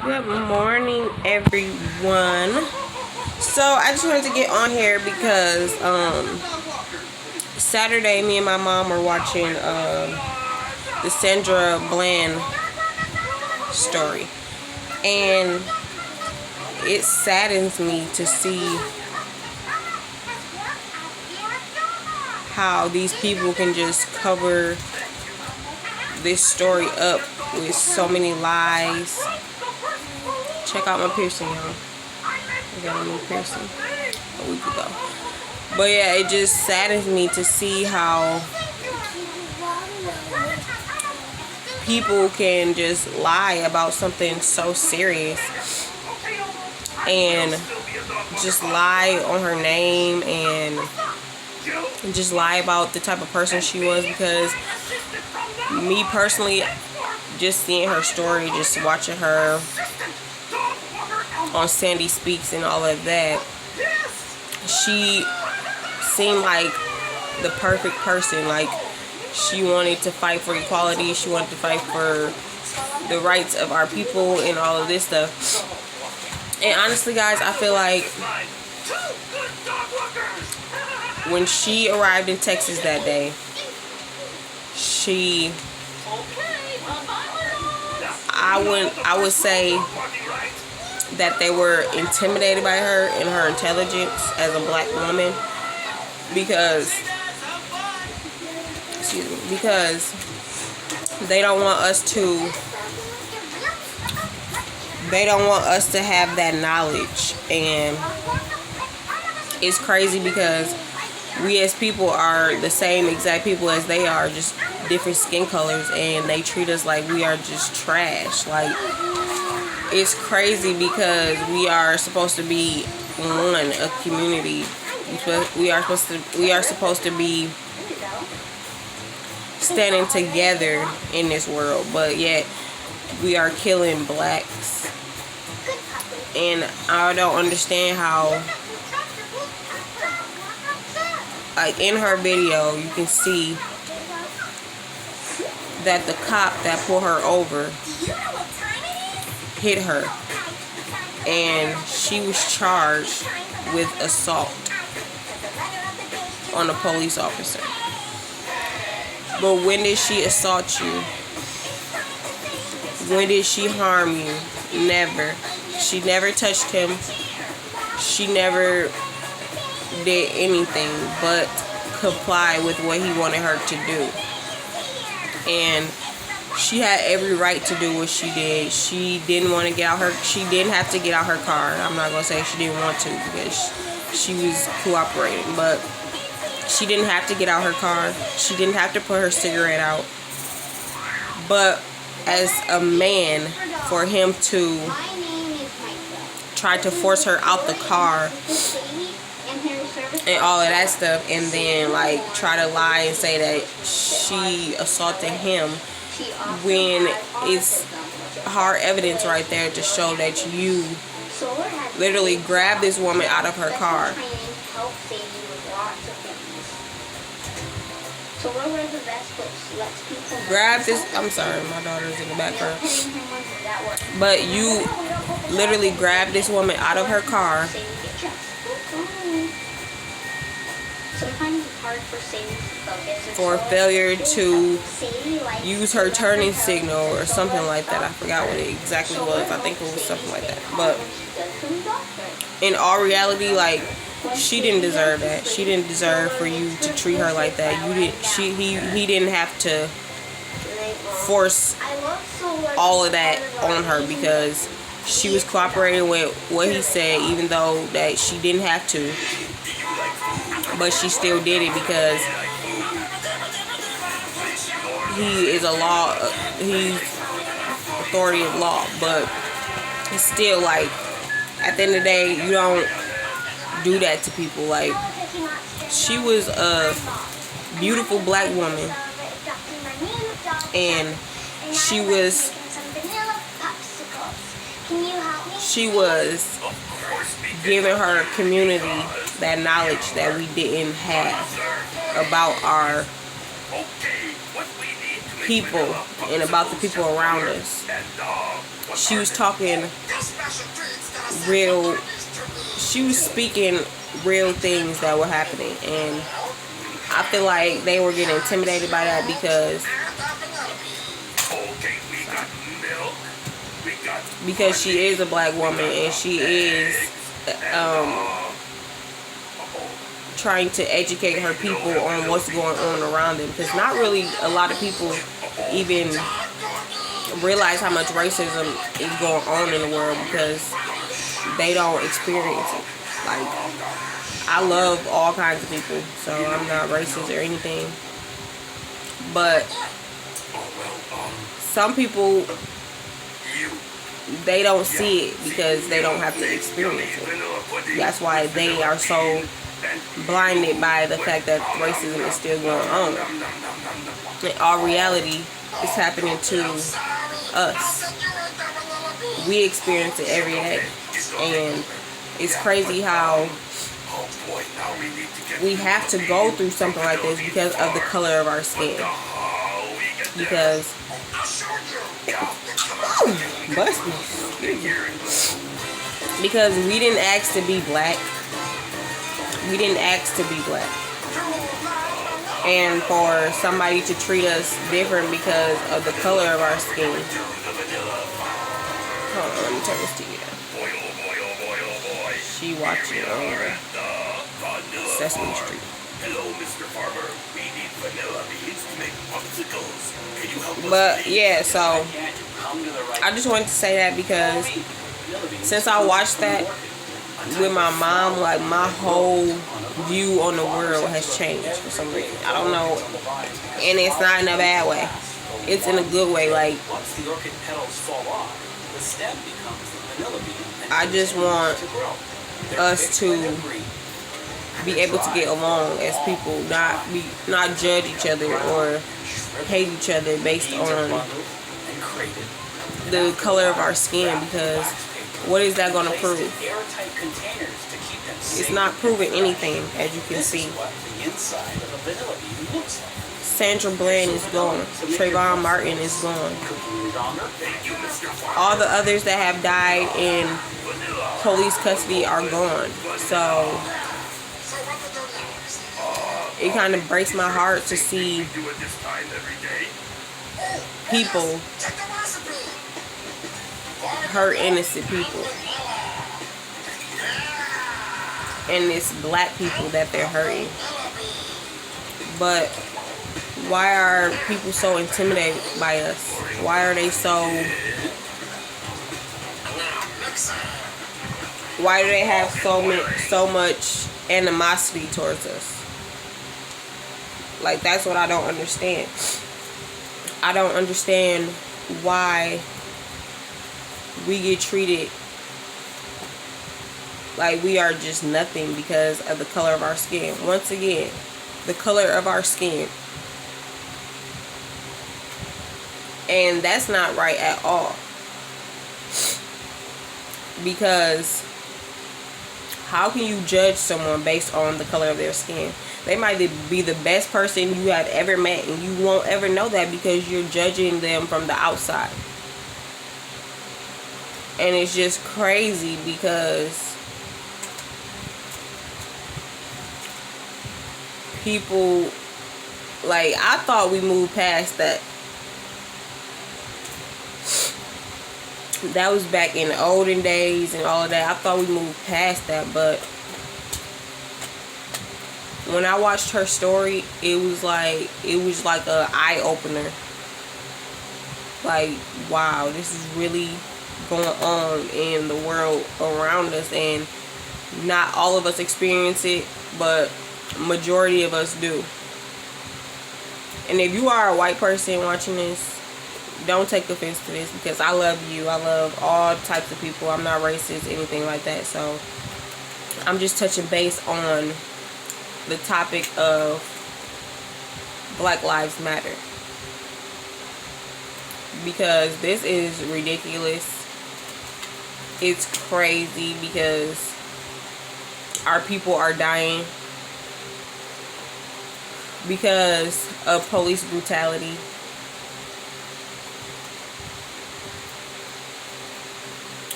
Good morning, everyone. So I just wanted to get on here because Saturday, me and my mom were watching the Sandra Bland story, and it saddens me to see how these people can just cover this story up with so many lies. Check out my piercing, y'all. I got a new piercing a week ago. But yeah, it just saddens me to see how people can just lie about something so serious and just lie on her name and just lie about the type of person she was. Because me personally, just seeing her story, just watching her on Sandy Speaks and all of that, she seemed like the perfect person. Like, she wanted to fight for equality, she wanted to fight for the rights of our people and all of this stuff. And honestly, guys, I feel like when she arrived in Texas that day, I would say that they were intimidated by her and her intelligence as a black woman, because they don't want us to have that knowledge. And it's crazy because we as people are the same exact people as they are, just different skin colors, and they treat us like we are just trash. Like, it's crazy because we are supposed to be one, a community. We are supposed to be standing together in this world, but yet we are killing blacks. And I don't understand how, like, in her video you can see that the cop that pulled her over hit her, and she was charged with assault on a police officer. But when did she assault you? When did she harm you? Never. She never touched him. She never did anything but comply with what he wanted her to do. And she had every right to do what she did. She didn't want to get out she didn't have to get out her car. I'm not going to say she didn't want to, because she was cooperating. But she didn't have to get out her car. She didn't have to put her cigarette out. But as a man, for him to try to force her out the car and all of that stuff, and then like try to lie and say that she assaulted him, when it's hard evidence right there to show that you literally grabbed this woman out of her car. Grab this, I'm sorry, my daughter's in the background. But you literally grabbed this woman out of her car for failure to use her turning signal or something like that. I forgot what it exactly was. I think it was something like that. But in all reality, like, she didn't deserve that. She didn't deserve for you to treat her like that. He didn't have to force all of that on her, because she was cooperating with what he said, even though that she didn't have to. But she still did it because he is he's authority of law. But it's still like, at the end of the day, you don't do that to people. Like, she was a beautiful black woman, and she was giving her community that knowledge that we didn't have about our people and about the people around us. she was talking real, she was speaking real things that were happening, and I feel like they were getting intimidated by that because she is a black woman, and she is trying to educate her people on what's going on around them, because not really a lot of people even realize how much racism is going on in the world because they don't experience it. Like, I love all kinds of people, so I'm not racist or anything, but some people, they don't see it because they don't have to experience it. That's why they are so blinded by the fact that racism is still going on. In all reality, it's happening to us. We experience it every day, and it's crazy how we have to go through something like this because of the color of our skin. Because because we didn't ask to be black. We didn't ask to be black. And for somebody to treat us different because of the color of our skin. Hold on, let me turn this TV down. She watching Sesame Street. Hello, Mr. Farmer. We need vanilla beans to make popsicles. Can you help us? But yeah, so I just wanted to say that because since I watched that with my mom, like, my whole view on the world has changed for some reason. I don't know, and it's not in a bad way. It's in a good way. Like, I just want us to be able to get along as people, not judge each other or hate each other based on the color of our skin, because what is that going to prove? It's not proving anything, as you can see. Sandra Bland is gone. Trayvon Martin is gone. All the others that have died in police custody are gone. So it kind of breaks my heart to see people hurt innocent people. And it's black people that they're hurting. But why are people so intimidated by us? Why are they so... Why do they have so much animosity towards us? Like, that's what I don't understand. I don't understand why we get treated like we are just nothing because of the color of our skin. Once again, the color of our skin. And that's not right at all. Because how can you judge someone based on the color of their skin? They might be the best person you have ever met, and you won't ever know that because you're judging them from the outside. And it's just crazy because people, like, I thought we moved past that. That was back in the olden days and all of that. I thought we moved past that, but when I watched her story, it was like a eye opener. Like, wow, this is really going on in the world around us, and not all of us experience it, but majority of us do. And if you are a white person watching this, don't take offense to this, because I love you. I love all types of people. I'm not racist, anything like that. So I'm just touching base on the topic of Black Lives Matter, because this is ridiculous. It's crazy because our people are dying because of police brutality.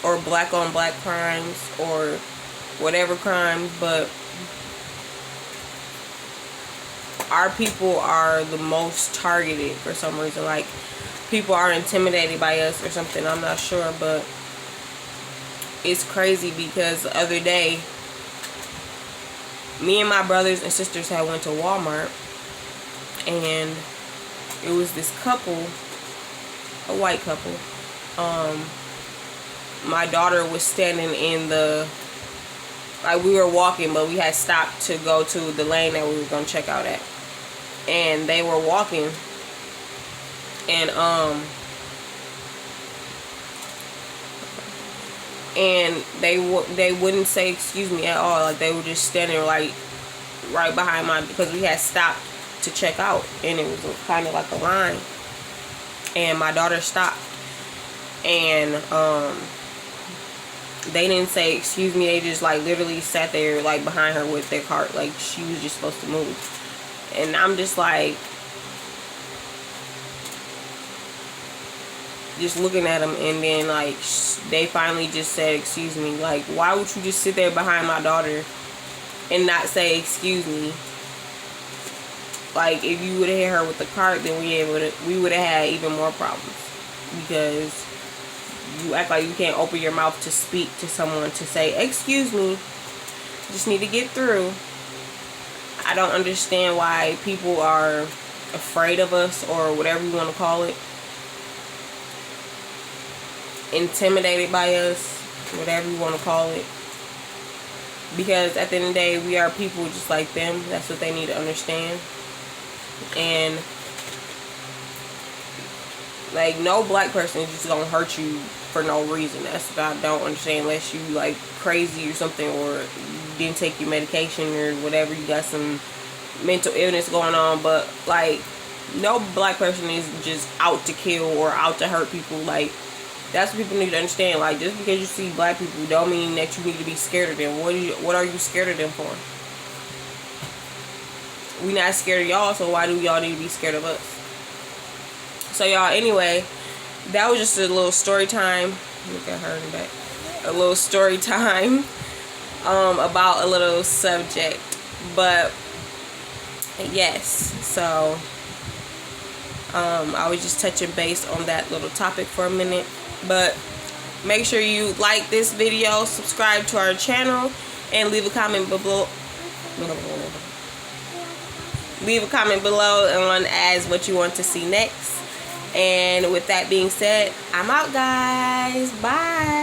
or black on black crimes or whatever crimes, but our people are the most targeted for some reason. Like, people are intimidated by us or something. I'm not sure, but it's crazy because the other day, me and my brothers and sisters had went to Walmart, and it was this couple, a white couple. My daughter was standing in the, like, we were walking, but we had stopped to go to the lane that we were going to check out at. And they were walking, and they wouldn't say excuse me at all. Like, they were just standing like right behind because we had stopped to check out, and it was kind of like a line, and my daughter stopped, and they didn't say excuse me. They just like literally sat there like behind her with their cart, like she was just supposed to move. And I'm just like, just looking at them, and then like they finally just said excuse me. Like, why would you just sit there behind my daughter and not say excuse me? Like, if you would have hit her with the cart, then we would have had even more problems, because you act like you can't open your mouth to speak to someone to say excuse me. Just need to get through. I don't understand why people are afraid of us, or whatever you want to call it. Intimidated by us, whatever you want to call it. Because at the end of the day, we are people just like them. That's what they need to understand. And like, no black person is just gonna hurt you for no reason. That's what I don't understand, unless you like crazy or something, or you didn't take your medication or whatever, you got some mental illness going on. But like, no black person is just out to kill or out to hurt people. Like, that's what people need to understand. Like, just because you see black people don't mean that you need to be scared of them. What are you scared of them for? We not scared of y'all, so why do y'all need to be scared of us? So y'all, anyway, that was just a little story time. Look at her in the back. A little story time about a little subject. But yes, so I was just touching base on that little topic for a minute. But make sure you like this video, subscribe to our channel, and leave a comment below. Leave a comment below on as what you want to see next. And with that being said, I'm out, guys. Bye.